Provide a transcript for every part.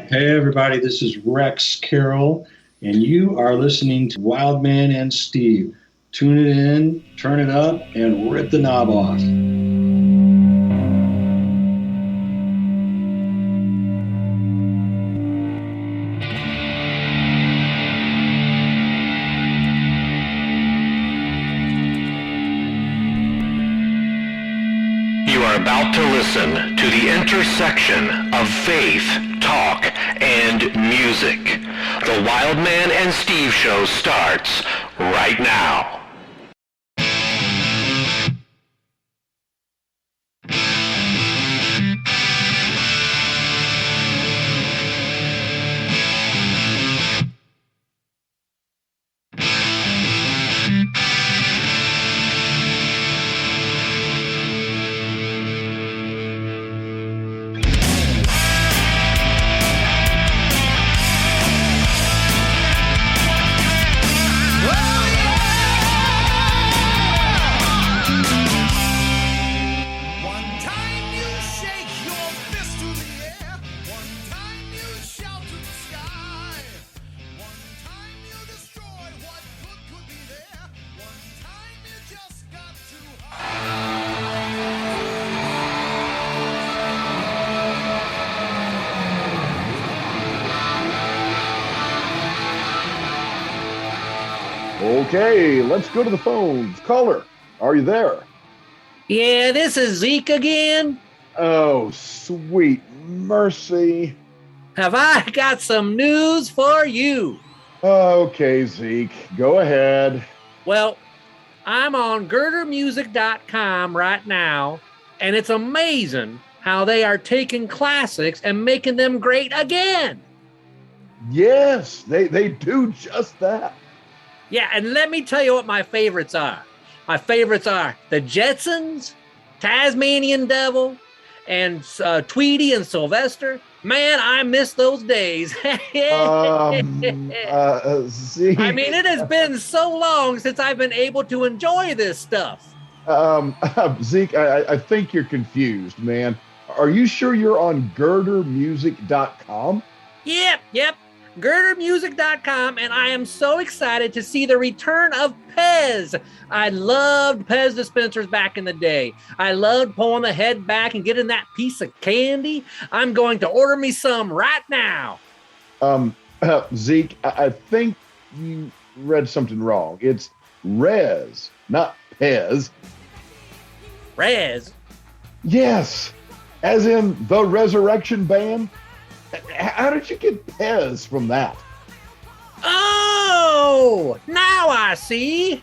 Hey, everybody, this is Rex Carroll, and you are listening to Wildman and Steve. Tune it in, turn it up, and rip the knob off. You are about to listen to the intersection of faith, talk, and music. The Wildman and Steve show starts right now. Okay, let's go to the phones. Caller, are you there? Yeah, this is Zeke again. Oh, sweet mercy. Have I got some news for you? Okay, Zeke, go ahead. Well, I'm on girdermusic.com right now, and it's amazing how they are taking classics and making them great again. Yes, they do just that. Yeah, and let me tell you what my favorites are. My favorites are the Jetsons, Tasmanian Devil, and Tweety and Sylvester. Man, I miss those days. Zeke. I mean, it has been so long since I've been able to enjoy this stuff. Zeke, I think you're confused, man. Are you sure you're on girdermusic.com? Yep. girdermusic.com, and I am so excited to see the return of Pez. I loved Pez dispensers back in the day. I loved pulling the head back and getting that piece of candy. I'm going to order me some right now. Zeke, I think you read something wrong. It's Rez, not Pez. Rez? Yes, as in the Resurrection Band. How did you get Pez from that? Oh, now I see.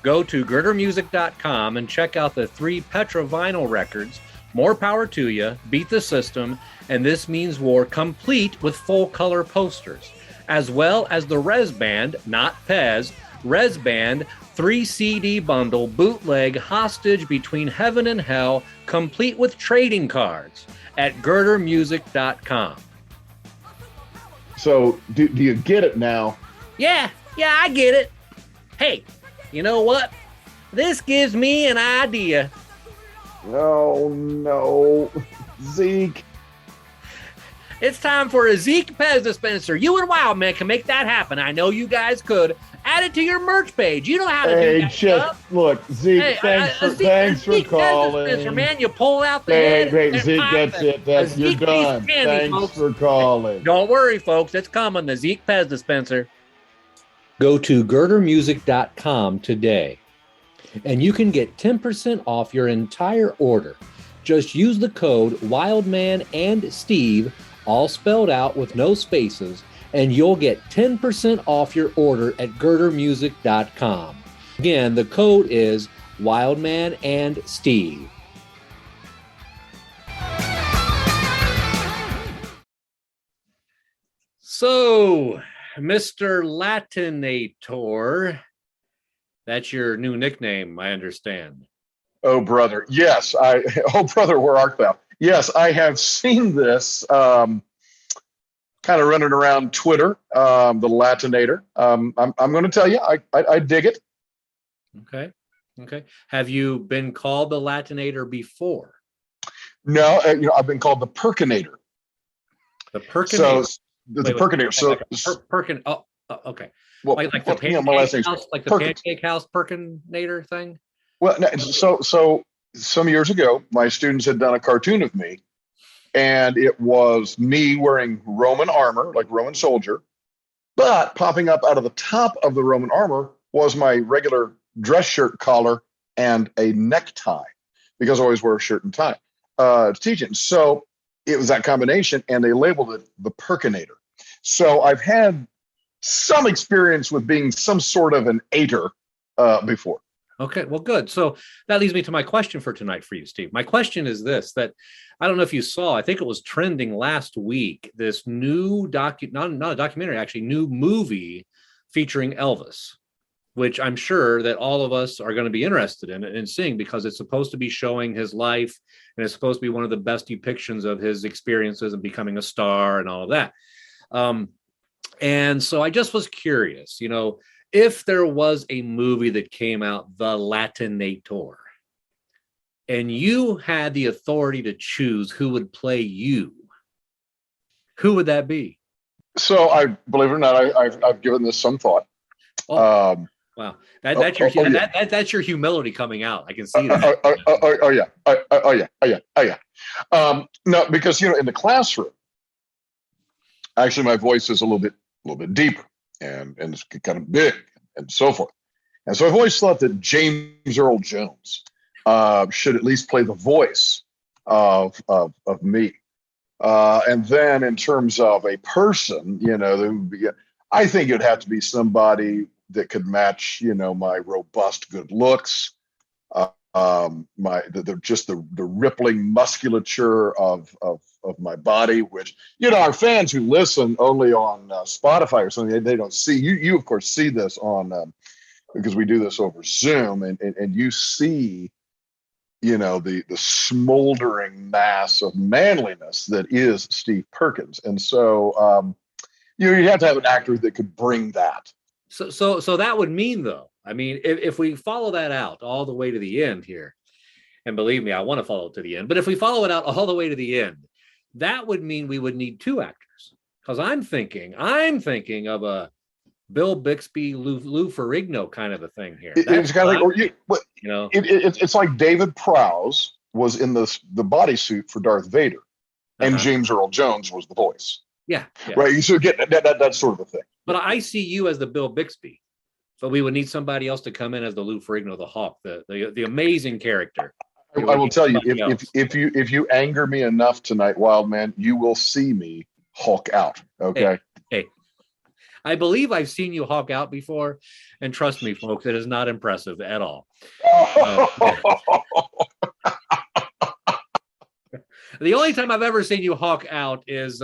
Go to girdermusic.com and check out the 3 Petra vinyl records, More Power to You, Beat the System, and This Means War, complete with full color posters, as well as the Rez Band, not Pez, Rez Band 3 CD bundle, bootleg Hostage Between Heaven and Hell, complete with trading cards at girdermusic.com. So, do you get it now? Yeah, I get it. Hey, you know what? This gives me an idea. Oh, no. Zeke. It's time for a Zeke Pez dispenser. You and Wildman can make that happen. I know you guys could. Add it to your merch page. You know how to do that stuff. Look, Zeke, thanks for calling. Dispenser, man, you pull out the head. Hey, Zeke, that's it. You're done. Candy, thanks for calling. Don't worry, folks. It's coming. The Zeke Pez dispenser. Go to girdermusic.com today, and you can get 10% off your entire order. Just use the code Wildman and Steve, all spelled out with no spaces, and you'll get 10% off your order at girdermusic.com. Again, the code is Wildman and Steve. So, Mr. Latinator, that's your new nickname, I understand. Oh, brother. Yes. Oh, brother, where art thou? Yes, I have seen this kind of running around Twitter, the Latinator. I'm going to tell you, I dig it. Okay. Okay. Have you been called the Latinator before? No, I've been called the Perkinator. The Perkinator. So the Perkinator. Perkin. Oh, okay. Well, Like the my last pancake name's house, like the Perkins. pancake house Perkinator thing. Well, so some years ago, my students had done a cartoon of me, and it was me wearing Roman armor, like Roman soldier, but popping up out of the top of the Roman armor was my regular dress shirt collar and a necktie, because I always wear a shirt and tie to teach it. So it was that combination, and they labeled it the Perkinator. So I've had some experience with being some sort of an ater before. Okay, well, good. So that leads me to my question for tonight for you, Steve. My question is this, that I don't know if you saw, I think it was trending last week, this new not a documentary, actually, new movie featuring Elvis, which I'm sure that all of us are going to be interested in seeing, because it's supposed to be showing his life, and it's supposed to be one of the best depictions of his experiences and becoming a star and all of that. And so I just was curious, if there was a movie that came out, The Latinator, and you had the authority to choose who would play you, who would that be? So I believe it or not, I've given this some thought. Wow, that's your humility coming out. I can see that. No, because in the classroom, actually, my voice is a little bit deeper and it's kind of big and so forth. And so I've always thought that James Earl Jones should at least play the voice of me. And then in terms of a person, I think it'd have to be somebody that could match, my robust good looks, the rippling musculature of my body, which our fans who listen only on Spotify or something, they don't see. You of course see this on because we do this over Zoom, and you see the smoldering mass of manliness that is Steve Perkins. And so you have to have an actor that could bring that. So that would mean, though, I mean, if we follow that out all the way to the end here, and believe me, I want to follow it to the end, but if we follow it out all the way to the end, that would mean we would need two actors. Because I'm thinking of a Bill Bixby, Lou Ferrigno kind of a thing here. It's kind of like, it's like David Prowse was in the bodysuit for Darth Vader, and James Earl Jones was the voice. Yeah. Right. So get that sort of a thing. But I see you as the Bill Bixby, but we would need somebody else to come in as the Lou Ferrigno, the Hawk, the amazing character. I will tell you, if you anger me enough tonight, Wildman, you will see me Hulk out. Okay. Hey, I believe I've seen you Hulk out before, and trust me, folks, it is not impressive at all. The only time I've ever seen you Hulk out is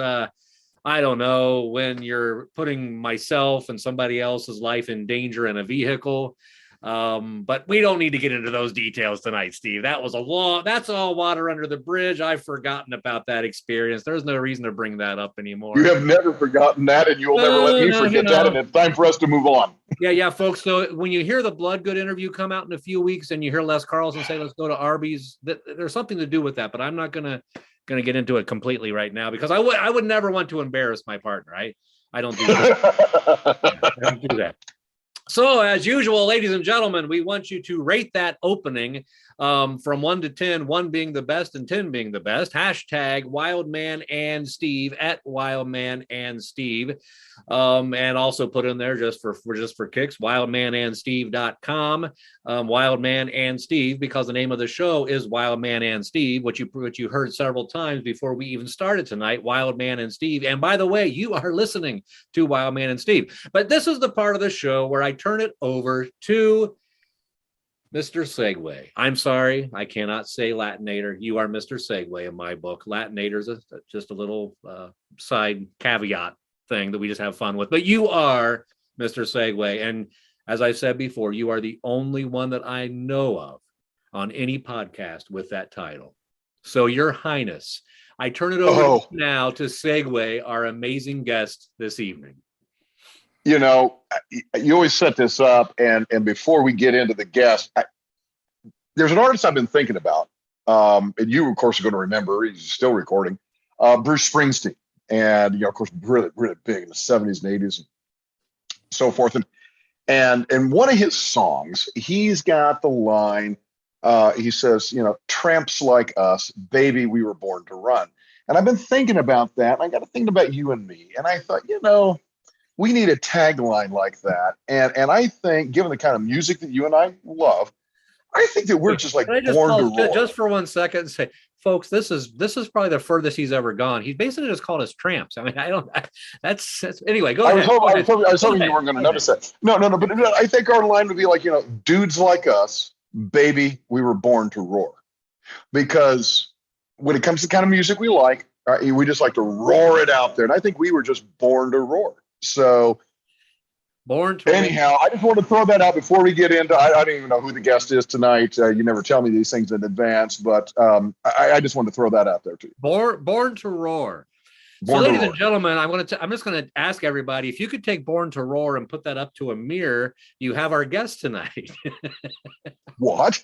I don't know, when you're putting myself and somebody else's life in danger in a vehicle. But we don't need to get into those details tonight, Steve. That's all water under the bridge. I've forgotten about that experience. There's no reason to bring that up anymore. You have never forgotten that, and you'll never let me forget that. And it's time for us to move on. Yeah, folks. So when you hear the Bloodgood interview come out in a few weeks, and you hear Les Carlson say, "Let's go to Arby's," there's something to do with that. But I'm not gonna get into it completely right now, because I would never want to embarrass my partner. I don't do that. I don't do that. So, as usual, ladies and gentlemen, we want you to rate that opening from 1 to 10, 1 being the best and 10 being the best. Hashtag Wildman and Steve at Wildman and Steve. And also put in there just for kicks, wildmanandsteve.com, Wildman and Steve, because the name of the show is Wildman and Steve, which you heard several times before we even started tonight, Wildman and Steve. And by the way, you are listening to Wildman and Steve. But this is the part of the show where I turn it over to Mr. Segway. I'm sorry, I cannot say Latinator. You are Mr. Segway in my book. Latinator is just a little side caveat thing that we just have fun with. But you are Mr. Segway. And as I said before, you are the only one that I know of on any podcast with that title. So, Your Highness, I turn it over now to Segway, our amazing guest this evening. You always set this up, and before we get into the guest, there's an artist I've been thinking about, and you, of course, are going to remember. He's still recording. Bruce Springsteen, and of course, really, really big in the '70s and '80s, and so forth. And one of his songs, he's got the line. He says, "Tramps like us, baby, we were born to run." And I've been thinking about that. And I got to thinking about you and me. And I thought, we need a tagline like that. And I think, given the kind of music that you and I love, I think that we're just like born to roar. Just for 1 second and say, folks, this is probably the furthest he's ever gone. He basically just called us tramps. I mean, that's anyway. Go ahead. I was hoping you weren't going to notice that. No. But I think our line would be like, dudes like us, baby, we were born to roar. Because when it comes to the kind of music we like, we just like to roar it out there. And I think we were just born to roar. So anyhow, I just want to throw that out before we get into, I don't even know who the guest is tonight. You never tell me these things in advance, but I just want to throw that out there too. Born to roar. So, ladies and gentlemen, I'm just going to ask everybody, if you could take Born to Roar and put that up to a mirror, you have our guest tonight. What?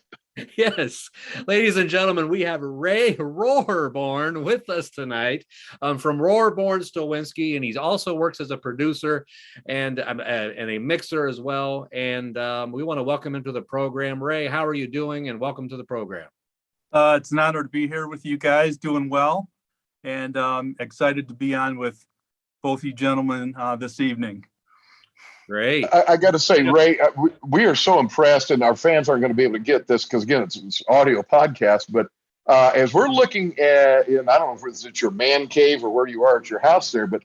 Yes, ladies and gentlemen, we have Ray Roerborn with us tonight from Roerborn Stowinski, and he also works as a producer and a mixer as well. And we want to welcome him to the program. Ray, how are you doing? And welcome to the program. It's an honor to be here with you guys, doing well, and excited to be on with both you gentlemen this evening. Great. I got to say, Ray, we are so impressed, and our fans aren't going to be able to get this because, again, it's audio podcast. But as we're looking at, and I don't know if it's your man cave or where you are at your house there, but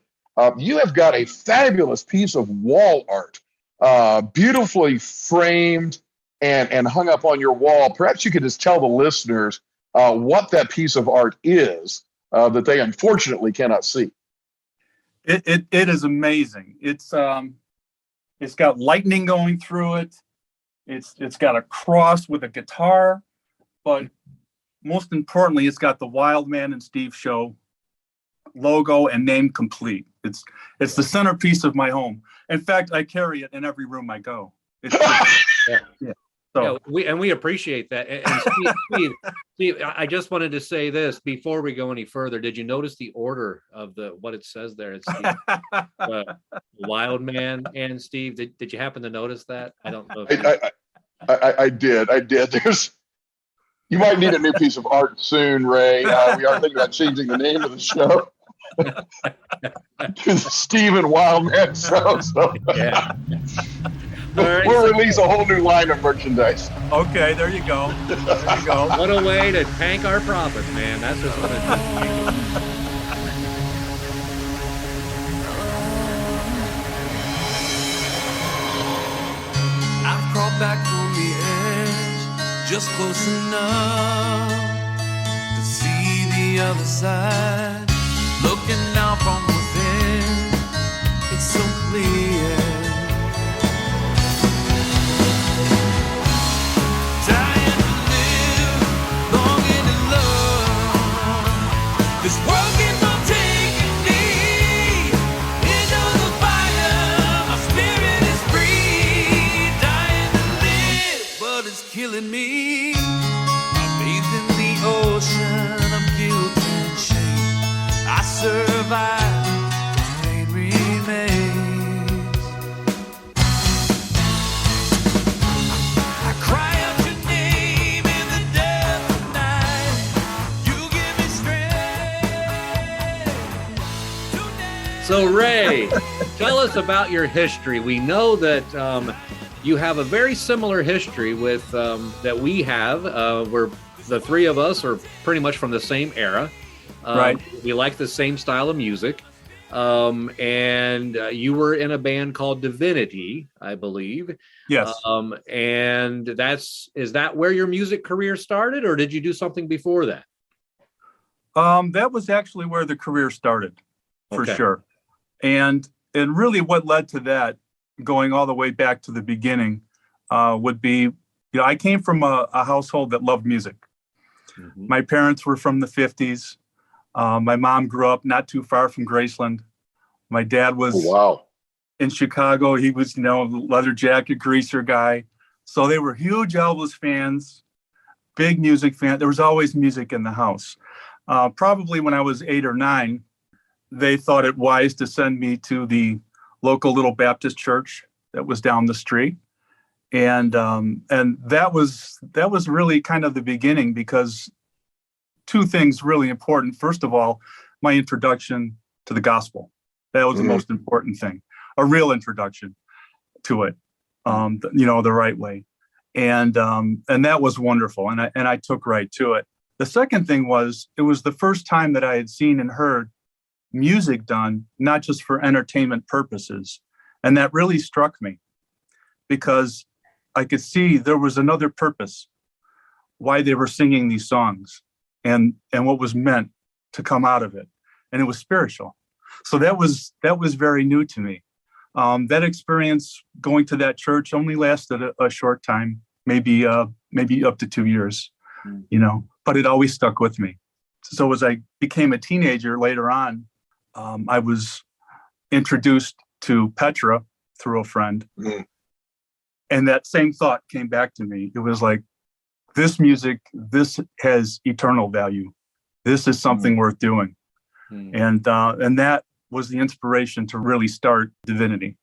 you have got a fabulous piece of wall art, beautifully framed and hung up on your wall. Perhaps you could just tell the listeners what that piece of art is that they unfortunately cannot see. It is amazing. It's got lightning going through it. It's got a cross with a guitar, but most importantly, it's got the Wild Man and Steve Show logo and name complete. It's the centerpiece of my home. In fact, I carry it in every room I go. Yeah. So we appreciate that. And Steve, I just wanted to say this before we go any further. Did you notice the order of what it says there? It's Wild Man and Steve. Did you happen to notice that? I don't know. I did. You might need a new piece of art soon, Ray. We are thinking about changing the name of the show to the Steve and Wild Man Show. So. Yeah. Right, we'll release a whole new line of merchandise. Okay, there you go. What a way to tank our profits, man. That's just what it is. I've crawled back from the edge, just close enough to see the other side. Looking out from within, it's so clear. This world keeps on taking me into the fire. My spirit is free, dying to live, but it's killing me. I'm bathed in the ocean of guilt and shame. I survive, pain remains. I cry out your name in the dead of night. You give me strength. So, Ray, tell us about your history. We know that you have a very similar history with that we have. We're the three of us are pretty much from the same era. Right. We like the same style of music. And you were in a band called Divinity, I believe. Yes. And is that where your music career started, or did you do something before that? That was actually where the career started, for sure. And really what led to that, going all the way back to the beginning, would be, I came from a household that loved music. Mm-hmm. My parents were from the 50s. My mom grew up not too far from Graceland. My dad was in Chicago. He was, leather jacket, greaser guy. So they were huge Elvis fans. big music fan. There was always music in the house. Probably when I was 8 or 9, they thought it wise to send me to the local little Baptist church that was down the street. And that was really kind of the beginning, because two things really important. First of all, my introduction to the gospel. That was the most important thing, a real introduction to it, the right way. And that was wonderful. And I took right to it. The second thing was, it was the first time that I had seen and heard music done, not just for entertainment purposes. And that really struck me, because I could see there was another purpose why they were singing these songs, and what was meant to come out of it. And it was spiritual. So that was very new to me. That experience going to that church only lasted a short time, maybe up to 2 years, but it always stuck with me. So as I became a teenager later on, I was introduced to Petra through a friend. And that same thought came back to me. It was like, this music, this has eternal value. This is something worth doing. And that was the inspiration to really start Divinity.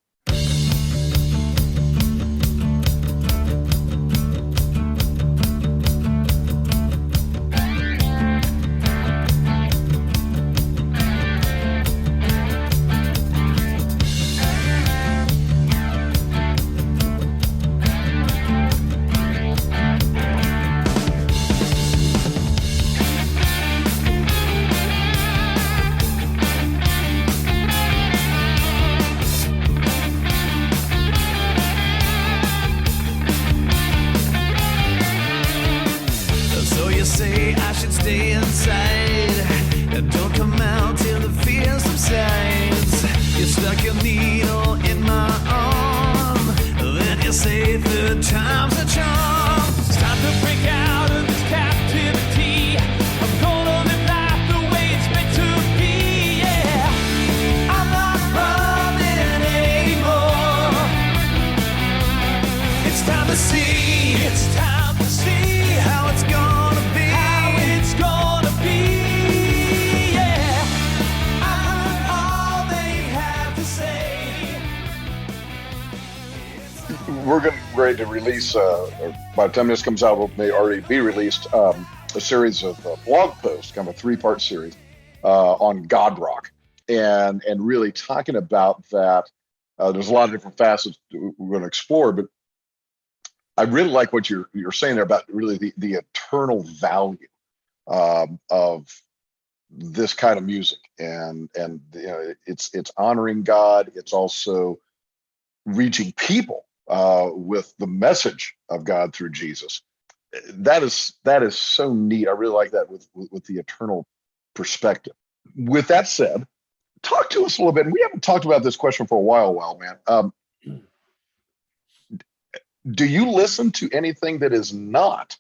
We're getting ready to release, by the time this comes out, it may already be released, a series of blog posts, kind of a 3-part series on God rock, and really talking about that. There's a lot of different facets we're going to explore, but I really like what you're saying there about really the eternal value of this kind of music, and it's honoring God. It's also reaching people with the message of God through Jesus. That is so neat. I really like that with the eternal perspective. With that said, talk to us a little bit. And we haven't talked about this question for a while, man. Do you listen to anything that is not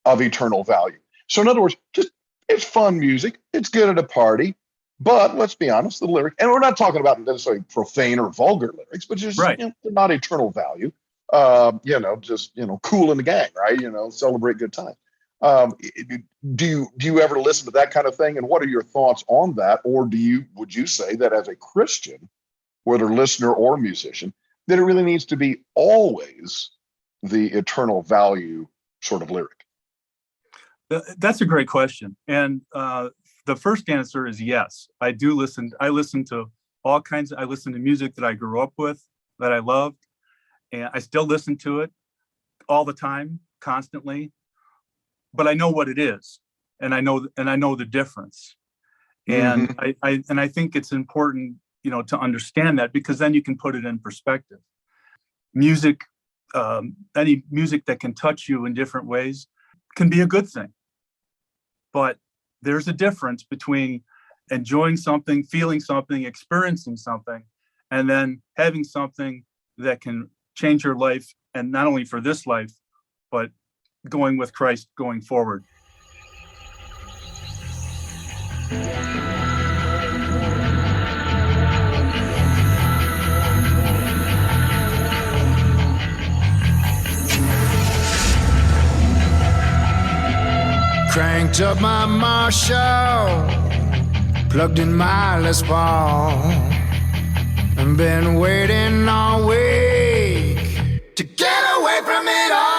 of eternal value? So in other words, just it's fun music. It's good at a party. But let's be honest, the lyric, and we're not talking about necessarily profane or vulgar lyrics, but just right. They're not eternal value. Just cool in the gang, right? Celebrate good times. Do you ever listen to that kind of thing? And what are your thoughts on that? Or would you say that as a Christian, whether listener or musician, that it really needs to be always the eternal value sort of lyric? That's a great question. And the first answer is yes. I do listen. I listen to all kinds. I listen to music that I grew up with, that I loved, and I still listen to it all the time, constantly. But I know what it is, and I know the difference. And I think it's important, to understand that, because then you can put it in perspective. Music, any music that can touch you in different ways, can be a good thing. But there's a difference between enjoying something, feeling something, experiencing something, and then having something that can change your life, and not only for this life, but going with Christ going forward. Cranked up my Marshall, plugged in my Les Paul, and been waiting all week to get away from it all.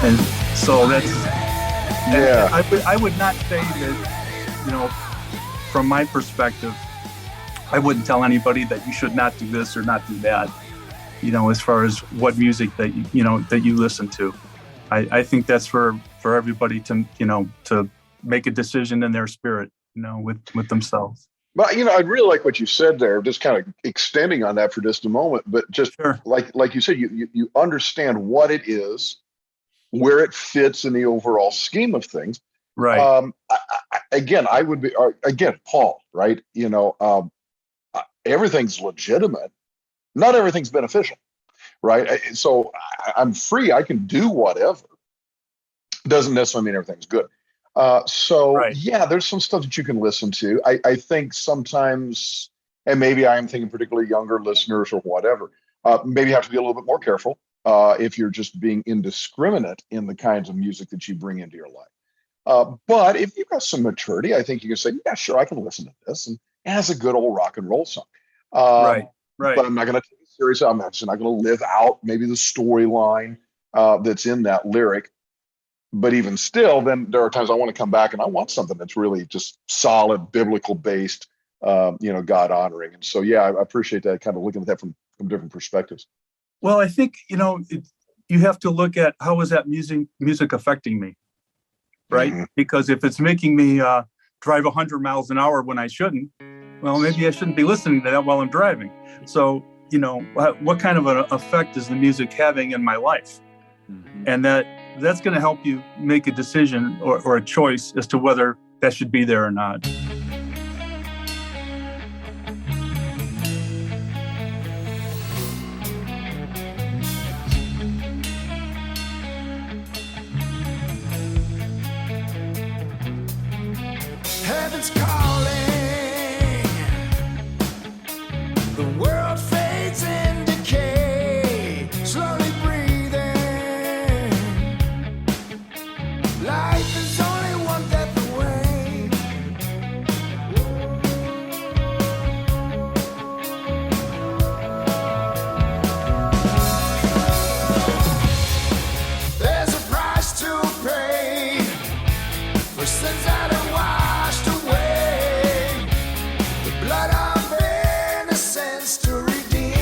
And so that's, Yeah. I would not say that, you know, from my perspective, I wouldn't tell anybody that you should not do this or not do that, you know, as far as what music that, you know, that you listen to. I think that's for everybody to, you know, to make a decision in their spirit, you know, with themselves. But, you know, I really like what you said there, just kind of extending on that for just a moment, but just Sure. like you said, you understand what it is, where it fits in the overall scheme of things. Right. I would be, again, Paul, right? You know, everything's legitimate. Not everything's beneficial, right? So I'm free. I can do whatever. Doesn't necessarily mean everything's good. Right. Yeah, there's some stuff that you can listen to. I think sometimes, and maybe I am thinking particularly younger listeners or whatever, maybe you have to be a little bit more careful if you're just being indiscriminate in the kinds of music that you bring into your life. But if you've got some maturity, I think you can say, yeah, sure, I can listen to this. And it has a good old rock and roll song. Right. But I'm not going to take it seriously. I'm actually not going to live out maybe the storyline that's in that lyric. But even still, then there are times I want to come back and I want something that's really just solid, biblical based, you know, God honoring. And so, yeah, I appreciate that, kind of looking at that from different perspectives. Well, I think, you know, you have to look at how is that music affecting me, right? Mm-hmm. Because if it's making me drive 100 miles an hour when I shouldn't, well, maybe I shouldn't be listening to that while I'm driving. So, you know, what kind of an effect is the music having in my life? Mm-hmm. And that's going to help you make a decision or a choice as to whether that should be there or not. Heaven's calling. The world fades in decay, slowly breathing. Life is only one death away. There's a price to pay for sins that are washed away, the blood of innocence to redeem.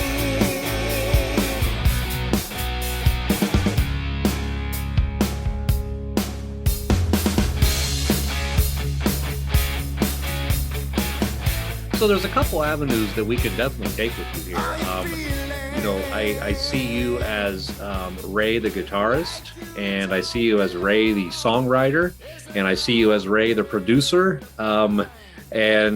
So there's a couple avenues that we could definitely take with you here. You know, I see you as Ray the guitarist, and I see you as Ray the songwriter, and I see you as Ray the producer. You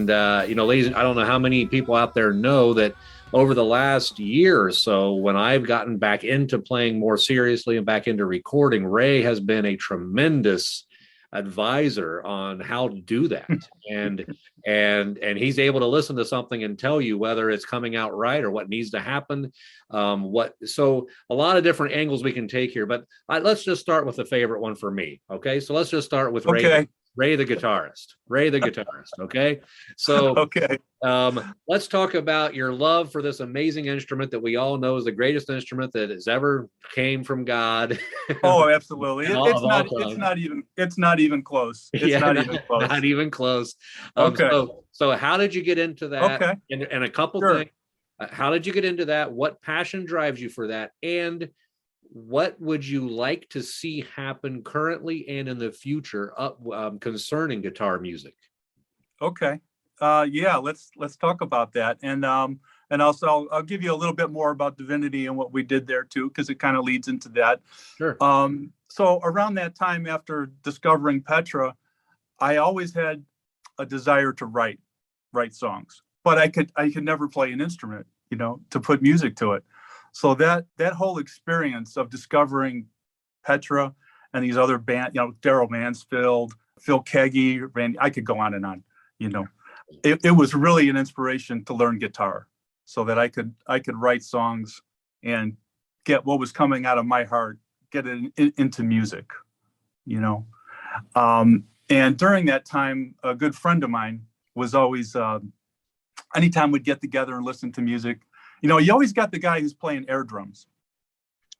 know, ladies, I don't know how many people out there know that over the last year or so, when I've gotten back into playing more seriously and back into recording, Ray has been a tremendous advisor on how to do that. And he's able to listen to something and tell you whether it's coming out right or what needs to happen. So a lot of different angles we can take here, but let's just start with the favorite one for me. Okay. So let's just start with Ray, Ray the guitarist. Ray the guitarist. Okay. So Okay. let's talk about your love for this amazing instrument that we all know is the greatest instrument that has ever came from God. Oh, absolutely. Of all time. It's not even close. It's not even close. Not even close. Okay. So how did you get into that? Okay. And a couple Sure. things. How did you get into that? What passion drives you for that? And what would you like to see happen currently and in the future concerning guitar music? Okay. Yeah, let's talk about that. And also I'll give you a little bit more about Divinity and what we did there too, because it kind of leads into that. Sure. So around that time, after discovering Petra, I always had a desire to write songs, but I could never play an instrument, to put music to it. So that whole experience of discovering Petra and these other bands, Daryl Mansfield, Phil Keggy, Randy, I could go on and on, It was really an inspiration to learn guitar so that I could write songs and get what was coming out of my heart, get it into music, And during that time, a good friend of mine was always, anytime we'd get together and listen to music, you always got the guy who's playing air drums.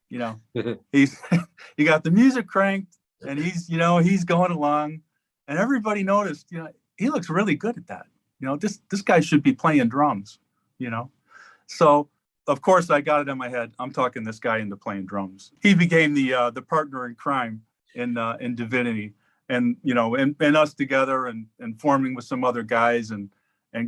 He's you got the music cranked and he's going along, and everybody noticed, he looks really good at that. This guy should be playing drums, So of course I got it in my head. I'm talking this guy into playing drums. He became the partner in crime in Divinity, and and us together and forming with some other guys and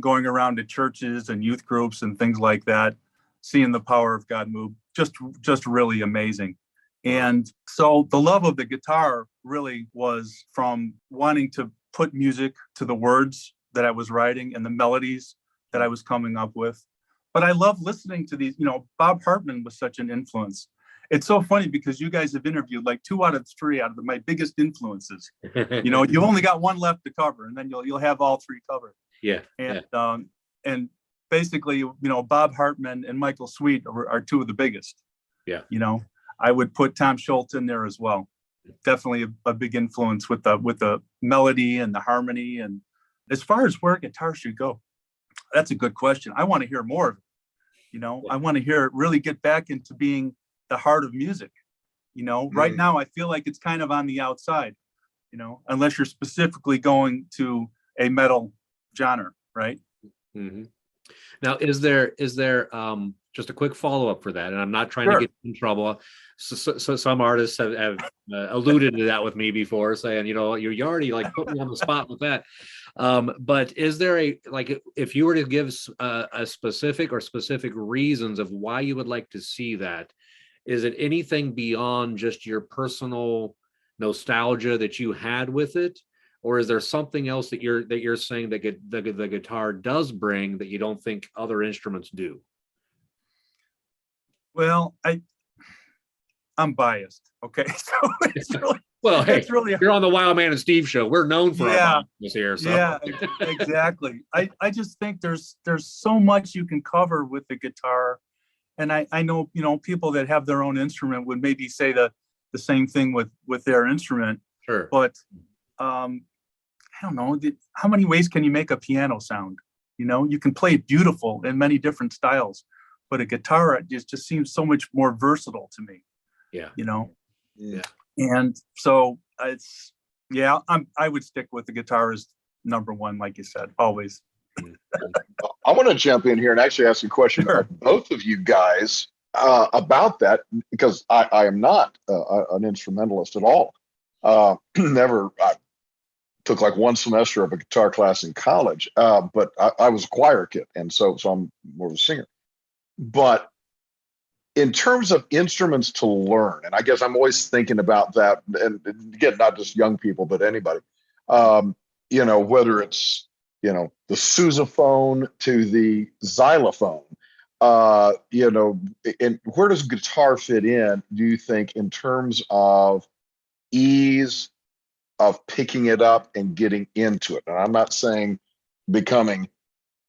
going around to churches and youth groups and things like that, seeing the power of God move, just really amazing. And so the love of the guitar really was from wanting to put music to the words that I was writing and the melodies that I was coming up with. But I love listening to these, Bob Hartman was such an influence. It's so funny because you guys have interviewed like 2 out of 3 out of my biggest influences. You only got one left to cover, and then you'll have all 3 covered. Yeah. And basically, Bob Hartman and Michael Sweet are 2 of the biggest. Yeah. I would put Tom Schultz in there as well. Definitely a big influence with the melody and the harmony. And as far as where guitar should go, that's a good question. I want to hear more of it. I want to hear it really get back into being the heart of music. Right now I feel like it's kind of on the outside, unless you're specifically going to a metal genre, right? Mm-hmm. Now, is there just a quick follow-up for that? And I'm not trying to get in trouble. So some artists have alluded to that with me before, saying, you already like put me on the spot with that. But is there if you were to give a specific reasons of why you would like to see that, is it anything beyond just your personal nostalgia that you had with it? Or is there something else that you're saying that the guitar does bring that you don't think other instruments do? Well, I'm biased. Okay, so it's really you're on the Wild Man and Steve show. We're known for our biasness here. So. Yeah, exactly. I just think there's so much you can cover with the guitar, and I know people that have their own instrument would maybe say the same thing with their instrument. Sure, but I don't know, how many ways can you make a piano sound? You can play it beautiful in many different styles, but a guitar just seems so much more versatile to me. Yeah. Yeah. And so I would stick with the guitar as number one, like you said, always. I want to jump in here and actually ask a question of both of you guys about that, because I am not an instrumentalist at all. Never. I took like one semester of a guitar class in college, but I was a choir kid, and so I'm more of a singer. But in terms of instruments to learn, and I guess I'm always thinking about that, and again, not just young people, but anybody, whether it's, the sousaphone to the xylophone, and where does guitar fit in, do you think, in terms of ease of picking it up and getting into it? And I'm not saying becoming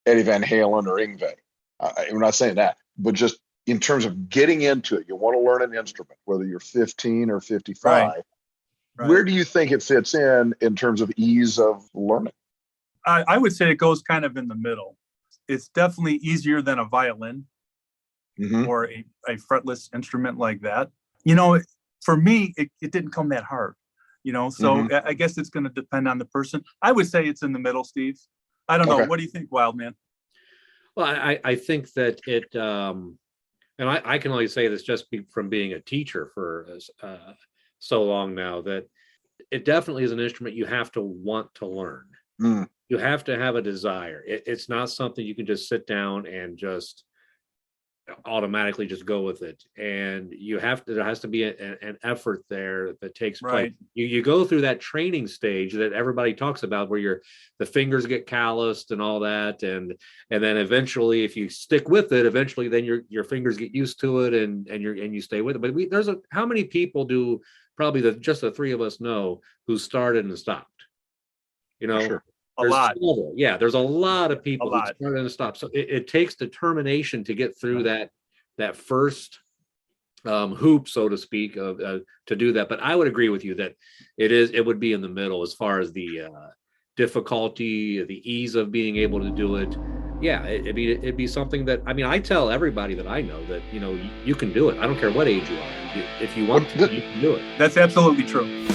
Eddie Van Halen or Yngwie. I'm not saying that, but just in terms of getting into it, you want to learn an instrument, whether you're 15 or 55. Right. Where do you think it fits in terms of ease of learning? I would say it goes kind of in the middle. It's definitely easier than a violin or a fretless instrument like that. For me, it didn't come that hard, so I guess it's going to depend on the person. I would say it's in the middle, Steve. I don't know. What do you think, Wildman? Well, I think that it, and I can only say this just from being a teacher for so long now, that it definitely is an instrument you have to want to learn. You have to have a desire. It's not something you can just sit down and just automatically just go with it. And there has to be an effort there that takes place. Right. You go through that training stage that everybody talks about, where the fingers get calloused and all that, and then eventually, if you stick with it, eventually then your fingers get used to it, and you stay with it. But how many people do probably just the three of us know who started and stopped? Sure. A lot. There's a lot of people who started and stopped. So it takes determination to get through that first hoop, so to speak, to do that. But I would agree with you that it would be in the middle as far as the difficulty, the ease of being able to do it. Yeah, it'd be something that, I tell everybody that I know that, you can do it. I don't care what age you are. If you want to, you can do it. That's absolutely true.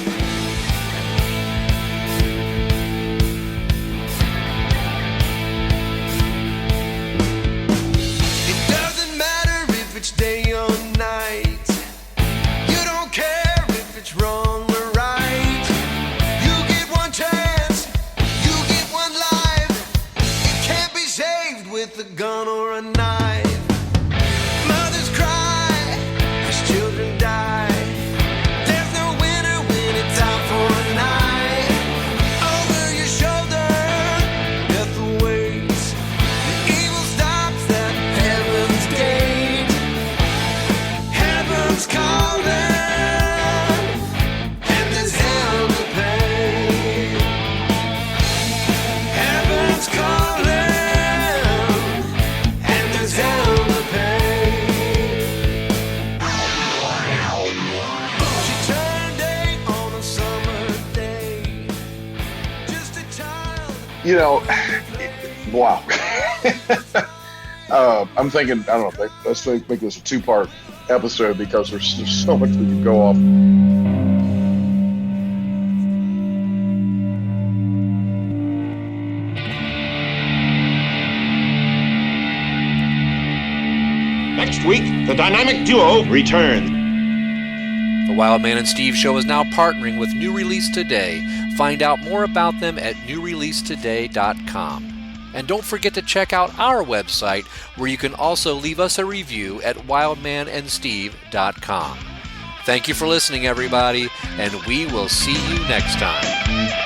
Day or night, you don't care if it's wrong or right. You get one chance, you get one life. It can't be saved with a gun or a knife. Mothers cry as children die. There's no winner when it's out for a night. Over your shoulder, death awaits. The evil stops at heaven's gate. Heaven's calling, and there's hell to pay. Heaven's calling, and there's hell to pay. She turned 8 on a summer day, just a child. Wow. I'm thinking, I don't know, let's make this a 2-part episode, because there's so much we can go off. Next week, the dynamic duo returns. The Wildman and Steve Show is now partnering with New Release Today. Find out more about them at newreleasetoday.com. And don't forget to check out our website, where you can also leave us a review at wildmanandsteve.com. Thank you for listening, everybody, and we will see you next time.